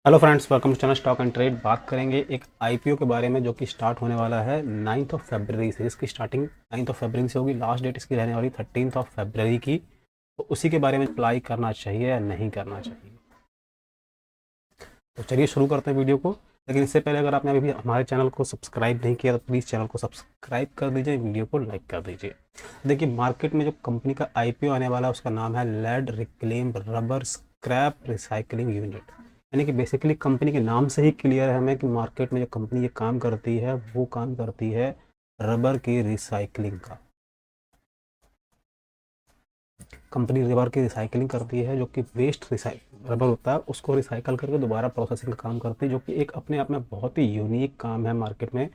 Hello friends, welcome to channel stock and trade. बात करेंगे एक आईपीओ के बारे में जो कि स्टार्ट होने वाला है 9 फरवरी से। इसकी स्टार्टिंग 9 फरवरी से होगी। लास्ट डेट इसकी रहने वाली 13 फरवरी की। तो उसी के बारे में अप्लाई करना चाहिए या नहीं करना चाहिए। तो चलिए शुरू करते हैं वीडियो को। लेकिन इससे पहले अगर आपने अभी भी हमारे चैनल को सब्सक्राइब नहीं किया तो प्लीज़ चैनल को सब्सक्राइब कर दीजिए, वीडियो को लाइक कर दीजिए। देखिए, मार्केट में जो कंपनी का आईपीओ आने वाला है उसका नाम है lead reclaim rubber scrap recycling unit. यानी कि बेसिकली कंपनी के नाम से ही क्लियर है हमें कि मार्केट में जो कंपनी ये काम करती है वो काम करती है रबर की रिसाइकलिंग का। कंपनी रबर की रिसाइकलिंग करती है, जो कि वेस्ट रबर होता है उसको रिसाइकल करके दोबारा प्रोसेसिंग का काम करती है, जो कि एक अपने आप में बहुत ही यूनिक काम है मार्केट में।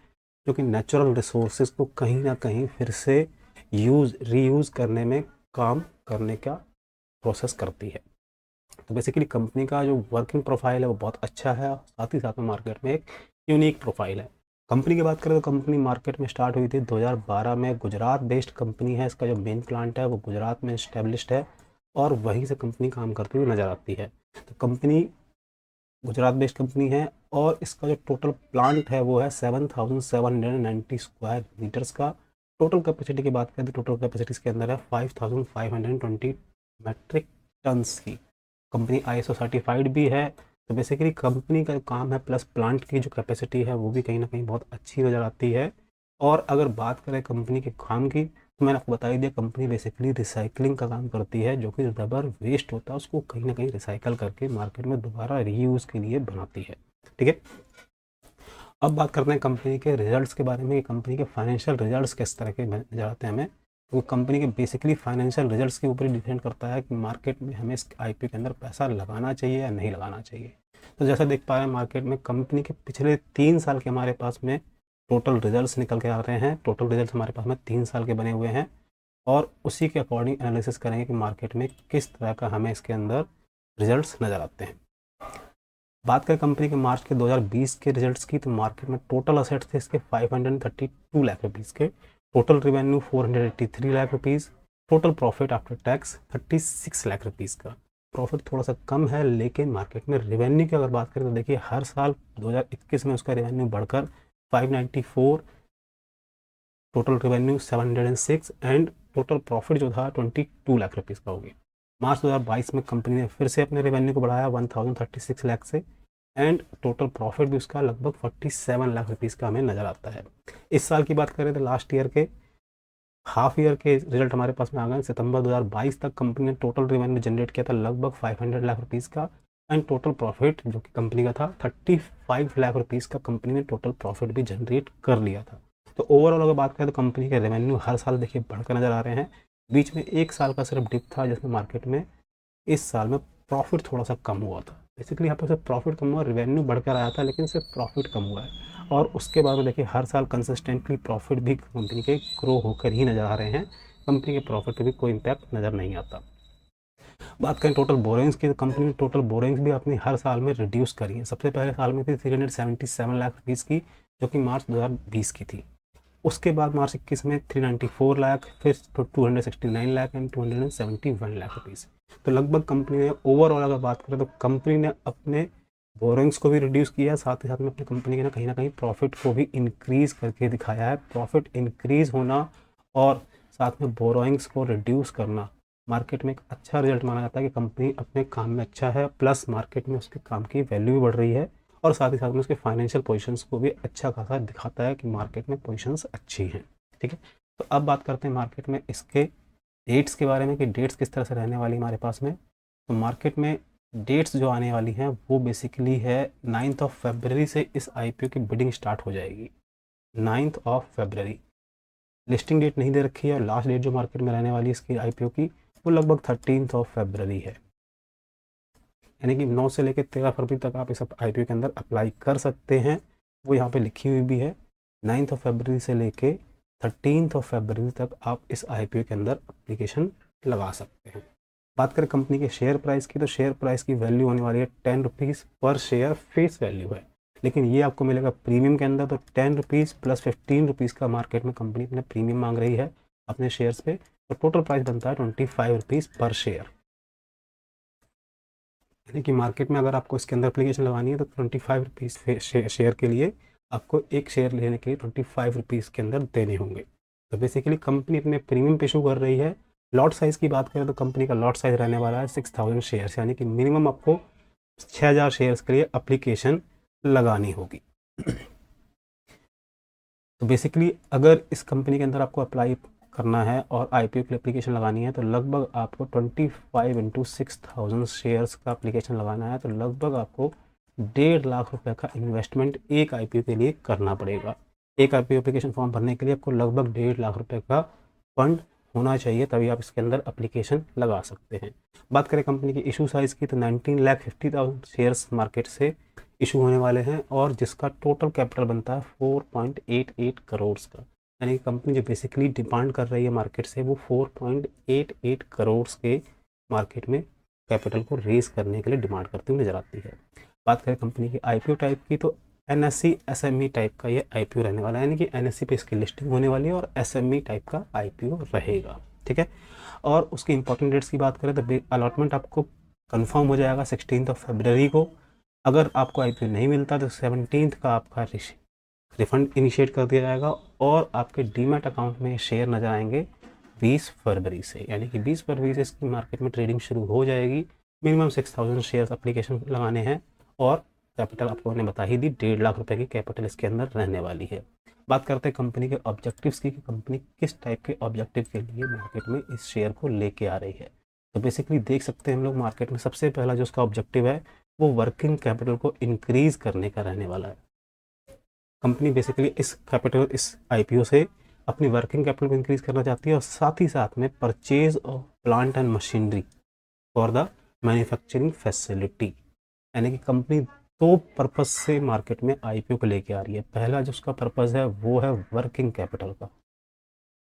जो कि नेचुरल रिसोर्सेज को कहीं ना कहीं फिर से रीयूज़ करने में काम करने का प्रोसेस करती है। तो बेसिकली कंपनी का जो वर्किंग प्रोफाइल है वो बहुत अच्छा है, साथ ही साथ में मार्केट में एक यूनिक प्रोफाइल है। कंपनी की बात करें तो कंपनी मार्केट में स्टार्ट हुई थी 2012 में। गुजरात बेस्ड कंपनी है। इसका जो मेन प्लांट है वो गुजरात में इस्टेब्लिश्ड है और वहीं से कंपनी काम करती हुई नज़र आती है। तो कंपनी गुजरात बेस्ड कंपनी है और इसका जो टोटल प्लांट है वो है 7,790 स्क्वायर मीटर्स का। टोटल कैपेसिटी की बात करें तो टोटल कैपेसिटी इसके अंदर है 5,520 मैट्रिक टन्स की। कंपनी आईएसओ सर्टिफाइड भी है। तो बेसिकली कंपनी का जो काम है प्लस प्लांट की जो कैपेसिटी है वो भी कहीं ना कहीं बहुत अच्छी नज़र आती है। और अगर बात करें कंपनी के काम की तो मैंने आपको बता ही दिया, कंपनी बेसिकली रिसाइकलिंग का काम करती है। जो कि रबर वेस्ट होता है उसको कहीं ना कहीं रिसाइकल करके मार्केट में दोबारा रीयूज़ के लिए बनाती है। ठीक है, अब बात करते हैं कंपनी के रिजल्ट्स के बारे में। कंपनी के फाइनेंशियल रिजल्ट्स किस तरह के नजर आते हैं हमें। तो कंपनी के बेसिकली फाइनेंशियल रिजल्ट्स के ऊपर ही डिपेंड करता है कि मार्केट में हमें इस आईपीओ के अंदर पैसा लगाना चाहिए या नहीं लगाना चाहिए। तो जैसा देख पा रहे हैं मार्केट में कंपनी के पिछले 3 साल के हमारे पास में टोटल रिजल्ट्स निकल के आ रहे हैं। टोटल रिजल्ट हमारे पास में 3 साल के बने हुए हैं और उसी के अकॉर्डिंग एनालिसिस करेंगे कि मार्केट में किस तरह का हमें इसके अंदर रिजल्ट्स नज़र आते हैं। बात करें कंपनी के मार्च के 2020 के रिजल्ट्स की तो मार्केट में टोटल असेट्स थे इसके 532 लाख रुपीज़ के। Total revenue 483 lakh rupees. Total profit after tax 36 lakh rupees का। प्रॉफिट थोड़ा सा कम है, लेकिन मार्केट में रिवेन्यू की अगर बात करें तो देखिए हर साल 2021 में उसका रिवेन्यू बढ़कर 594, total revenue 706 and total profit जो था 22 लाख रुपीज़ का हो गया। मार्च 2022 में कंपनी ने फिर से अपने रेवेन्यू को बढ़ाया 1036 लाख से एंड टोटल प्रॉफिट भी उसका लगभग 47 लाख रुपीज़ का हमें नज़र आता है। इस साल की बात करें तो लास्ट ईयर के हाफ ईयर के रिजल्ट हमारे पास में आ गए। सितंबर 2022 तक कंपनी ने टोटल रेवेन्यू जनरेट किया था लगभग 500 लाख रुपीज़ का एंड टोटल प्रॉफिट जो कि कंपनी का था 35 लाख रुपीज़ का कंपनी ने टोटल प्रॉफिट भी जनरेट कर लिया था। तो ओवरऑल अगर बात करें तो कंपनी के रेवेन्यू हर साल देखिए बढ़कर नज़र आ रहे हैं। बीच में 1 साल का सिर्फ डिप था जिसमें मार्केट में इस साल में प्रॉफिट थोड़ा सा कम हुआ था। बेसिकली यहाँ पर सिर्फ प्रॉफिट कम हुआ, रेवेन्यू बढ़कर आया था लेकिन सिर्फ प्रॉफिट कम हुआ है। और उसके बाद में देखिए हर साल कंसिस्टेंटली प्रॉफिट भी कंपनी के ग्रो होकर ही नज़र आ रहे हैं। कंपनी के प्रॉफिट पे भी कोई इम्पैक्ट नज़र नहीं आता। बात करें टोटल बोरिंग्स की तो कंपनी ने टोटल बोरिंग्स भी अपनी हर साल में रिड्यूस करी है। सबसे पहले साल में थी 377 लाख रुपीज़ की, जो कि मार्च 2020 की थी। उसके बाद मार्च 21 में 394 लाख, फिर 269 लाख एंड 271 लाख रुपीज़। तो लगभग कंपनी ने ओवरऑल अगर बात करें तो कंपनी ने अपने बोरिंग्स को भी रिड्यूस किया, साथ ही साथ में अपनी कंपनी के ना कहीं प्रॉफिट को भी इंक्रीज़ करके दिखाया है। प्रॉफिट इंक्रीज़ होना और साथ में बोरोइंग्स को रिड्यूस करना मार्केट में एक अच्छा रिजल्ट माना जाता है कि कंपनी अपने काम में अच्छा है, प्लस मार्केट में उसके काम की वैल्यू भी बढ़ रही है और साथ ही साथ में उसके फाइनेंशियल पोजीशंस को भी अच्छा खासा दिखाता है कि मार्केट में पोजीशंस अच्छी हैं। ठीक है, तो अब बात करते हैं मार्केट में इसके डेट्स के बारे में कि डेट्स किस तरह से रहने वाली हमारे पास में। तो मार्केट में डेट्स जो आने वाली हैं वो बेसिकली है 9 फरवरी से इस आईपीओ की बिडिंग स्टार्ट हो जाएगी। 9 फरवरी लिस्टिंग डेट नहीं दे रखी है और लास्ट डेट जो मार्केट में रहने वाली है इसकी आईपीओ की वो लगभग 13 फरवरी है। यानी कि 9 से लेकर 13 फरवरी तक आप इस आईपीओ के अंदर अप्लाई कर सकते हैं। वो यहाँ पे लिखी हुई भी है। 9 फरवरी से लेके 13 फरवरी तक आप इस आईपीओ के अंदर एप्लीकेशन लगा सकते हैं। बात करें कंपनी के शेयर प्राइस की तो शेयर प्राइस की वैल्यू होने वाली है 10 रुपीज़ पर शेयर फेस वैल्यू है। लेकिन ये आपको मिलेगा प्रीमियम के अंदर। तो 10 रुपीज़ प्लस 15 रुपीज़ का मार्केट में कंपनी अपने प्रीमियम मांग रही है अपने शेयर्स पे। तो टोटल प्राइस बनता है 25 रुपीज़ पर शेयर। यानी कि मार्केट में अगर आपको इसके अंदर एप्लीकेशन लगानी है तो 25 रुपीज़ शेयर के लिए आपको एक शेयर लेने के लिए 25 रुपीज़ के अंदर देने होंगे। तो बेसिकली कंपनी अपने प्रीमियम पे इशू कर रही है। लॉट साइज़ की बात करें तो कंपनी का लॉट साइज़ रहने वाला है 6000 शेयर्स, यानी कि मिनिमम आपको 6000 शेयर्स के लिए एप्लीकेशन लगानी होगी। तो बेसिकली अगर इस कंपनी के अंदर आपको अप्लाई करना है और आईपीओ की एप्लीकेशन लगानी है तो लगभग आपको 25 इंटू 6000 शेयर्स का एप्लीकेशन लगाना है, तो लगभग आपको 1.5 लाख रुपए का इन्वेस्टमेंट एक आईपीओ के लिए करना पड़ेगा। एक आईपीओ एप्लीकेशन फॉर्म भरने के लिए आपको लगभग 1.5 लाख रुपए का फंड होना चाहिए, तभी आप इसके अंदर एप्लीकेशन लगा सकते हैं। बात करें कंपनी की इशू साइज़ की तो 19,50,000 शेयर्स मार्केट से इशू होने वाले हैं और जिसका टोटल कैपिटल बनता है 4.88 करोड़ का। यानी कि कंपनी जो बेसिकली डिमांड कर रही है मार्केट से वो 4.88 करोड़ के मार्केट में कैपिटल को रेज करने के लिए डिमांड करती हुई नजर आती है। बात करें कंपनी की आईपीओ टाइप की तो एनएससी एसएमई टाइप का ये आईपीओ रहने वाला है, यानी कि एनएससी पे इसकी लिस्टिंग होने वाली है और एसएमई टाइप का आईपीओ रहेगा। ठीक है, और उसकी इंपॉर्टेंट डेट्स की बात करें तो अलॉटमेंट आपको कंफर्म हो जाएगा 16 फरवरी को। अगर आपको आईपीओ नहीं मिलता तो 17 का आपका रिफंड इनिशिएट कर दिया जाएगा और आपके डीमैट अकाउंट में शेयर नजर आएंगे 20 फरवरी से, यानी कि 20 फरवरी से इसकी मार्केट में ट्रेडिंग शुरू हो जाएगी। मिनिमम 6000 शेयर्स एप्लीकेशन लगाने हैं और कैपिटल आपको मैंने बता ही दी 1.5 लाख रुपए की कैपिटल इसके अंदर रहने वाली है। बात करते हैं कंपनी के ऑब्जेक्टिव्स की कि कंपनी किस टाइप के ऑब्जेक्टिव के लिए मार्केट में इस शेयर को लेके आ रही है। तो बेसिकली देख सकते हैं हम लोग मार्केट में सबसे पहला जो उसका ऑब्जेक्टिव है वो वर्किंग कैपिटल को इंक्रीज करने का रहने वाला है। कंपनी बेसिकली इस आईपीओ से अपनी वर्किंग कैपिटल को इंक्रीज करना चाहती है और साथ ही साथ में purchase of plant and machinery for the manufacturing facility, यानी कि कंपनी दो पर्पज से मार्केट में आईपीओ को लेके आ रही है। पहला जो उसका पर्पज है वो है वर्किंग कैपिटल का,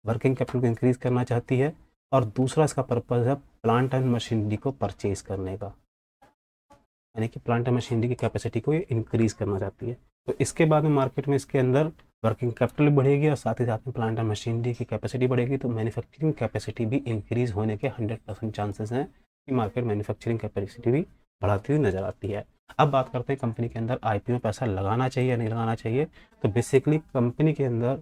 वर्किंग कैपिटल को इंक्रीज करना चाहती है, और दूसरा इसका पर्पज है प्लांट एंड मशीनरी को परचेज करने का, यानी कि प्लांट एंड मशीनरी की कैपेसिटी को ये इंक्रीज करना चाहती है। तो इसके बाद में मार्केट में इसके अंदर वर्किंग कैपिटल बढ़ेगी और साथ ही साथ में प्लांट एंड मशीनरी की कैपेसिटी बढ़ेगी, तो मैन्युफैक्चरिंग कैपेसिटी भी इंक्रीज होने के 100% चांसेस हैं कि मार्केट मैन्युफैक्चरिंग कैपेसिटी भी बढ़ाती हुई नजर आती है। अब बात करते हैं कंपनी के अंदर आईपीओ में पैसा लगाना चाहिए या नहीं लगाना चाहिए। तो बेसिकली कंपनी के अंदर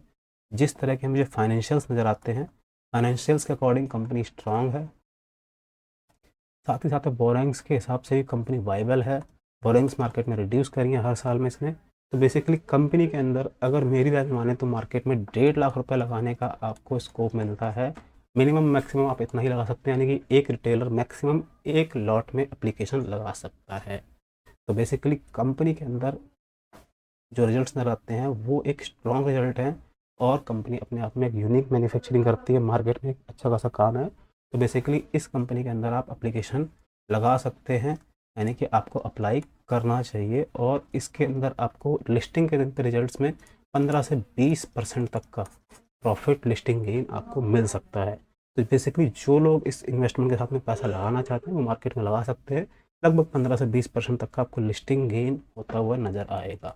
जिस तरह के मुझे फाइनेंशियल्स नज़र आते हैं, फाइनेंशियल्स के अकॉर्डिंग कंपनी स्ट्रांग है, साथ ही साथ बोरिंग्स के हिसाब से भी कंपनी वाइबल है। बोरिंग्स मार्केट में रिड्यूस करी है हर साल में इसने। तो बेसिकली कंपनी के अंदर अगर मेरी राय माने तो मार्केट में 1.5 लाख रुपए लगाने का आपको स्कोप मिलता है। मिनिमम मैक्सिमम आप इतना ही लगा सकते हैं, यानी कि एक रिटेलर मैक्सिमम एक लॉट में एप्लीकेशन लगा सकता है। तो बेसिकली कंपनी के अंदर जो रिजल्ट्स नजर आते हैं वो एक स्ट्रॉन्ग रिजल्ट हैं और कंपनी अपने आप में एक यूनिक मैन्युफैक्चरिंग करती है, मार्केट में एक अच्छा खासा काम है। तो बेसिकली इस कंपनी के अंदर आप एप्लीकेशन लगा सकते हैं, यानी कि आपको अप्लाई करना चाहिए और इसके अंदर आपको लिस्टिंग के दिन पे रिजल्ट्स में 15 से 20% तक का प्रॉफिट लिस्टिंग गेन आपको मिल सकता है। तो बेसिकली जो लोग इस इन्वेस्टमेंट के साथ में पैसा लगाना चाहते हैं वो मार्केट में लगा सकते हैं। लगभग 15 से 20% तक का आपको लिस्टिंग गेन होता हुआ नज़र आएगा।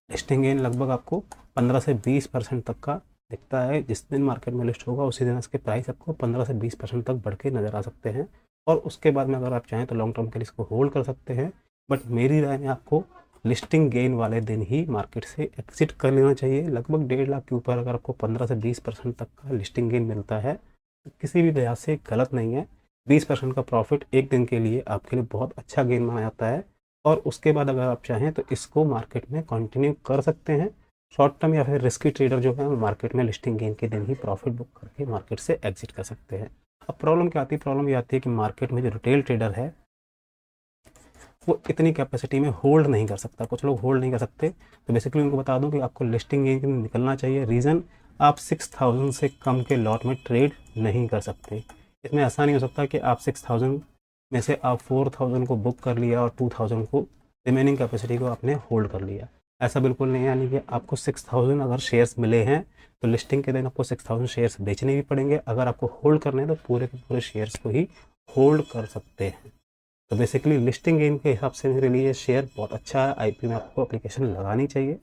लिस्टिंग गेन लगभग आपको 15 से 20% तक का दिखता है। जिस दिन मार्केट में लिस्ट होगा उसी दिन इसके प्राइस आपको 15 से 20% तक बढ़ के नज़र आ सकते हैं और उसके बाद में अगर आप चाहें तो लॉन्ग टर्म के लिए इसको होल्ड कर सकते हैं। बट मेरी राय में आपको लिस्टिंग गेन वाले दिन ही मार्केट से एग्जिट कर लेना चाहिए। लगभग 1.5 लाख के ऊपर अगर आपको 15 से 20% तक का लिस्टिंग गेन मिलता है तो किसी भी लिहाज से गलत नहीं है। 20% का प्रॉफिट एक दिन के लिए आपके लिए बहुत अच्छा गेन माना जाता है और उसके बाद अगर आप चाहें तो इसको मार्केट में कंटिन्यू कर सकते हैं। शॉर्ट टर्म या फिर रिस्की ट्रेडर जो है वो मार्केट में लिस्टिंग गेन के दिन ही प्रॉफिट बुक करके मार्केट से एग्जिट कर सकते हैं। अब प्रॉब्लम क्या आती है? प्रॉब्लम ये आती है कि मार्केट में जो रिटेल ट्रेडर है वो इतनी कैपेसिटी में होल्ड नहीं कर सकता। कुछ लोग होल्ड नहीं कर सकते, तो बेसिकली उनको बता दूं कि आपको लिस्टिंग गेन के दिन निकलना चाहिए। रीज़न, आप 6000 से कम के लॉट में ट्रेड नहीं कर सकते। इसमें ऐसा नहीं हो सकता कि आप 6000 में से आप 4000 को बुक कर लिया और 2000 को रिमेनिंग कैपेसिटी को आपने होल्ड कर लिया। ऐसा बिल्कुल नहीं है, यानी कि आपको 6000 अगर शेयर्स मिले हैं तो लिस्टिंग के दिन आपको 6000 शेयर्स बेचने भी पड़ेंगे। अगर आपको होल्ड करने हैं तो पूरे के पूरे शेयर्स को ही होल्ड कर सकते हैं। तो बेसिकली लिस्टिंग गेन के हिसाब से मेरे लिए शेयर बहुत अच्छा है। आईपीओ में आपको एप्लीकेशन लगानी चाहिए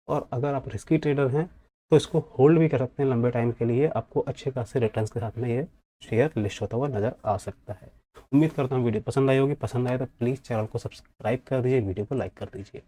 और अगर आप रिस्की ट्रेडर हैं तो इसको होल्ड भी कर सकते हैं लंबे टाइम के लिए। आपको अच्छे खासे रिटर्न्स के साथ में ये शेयर लिस्ट होता हुआ नज़र आ सकता है। उम्मीद करता हूँ वीडियो पसंद आई होगी। पसंद आए तो प्लीज़ चैनल को सब्सक्राइब कर दीजिए, वीडियो को लाइक कर दीजिए।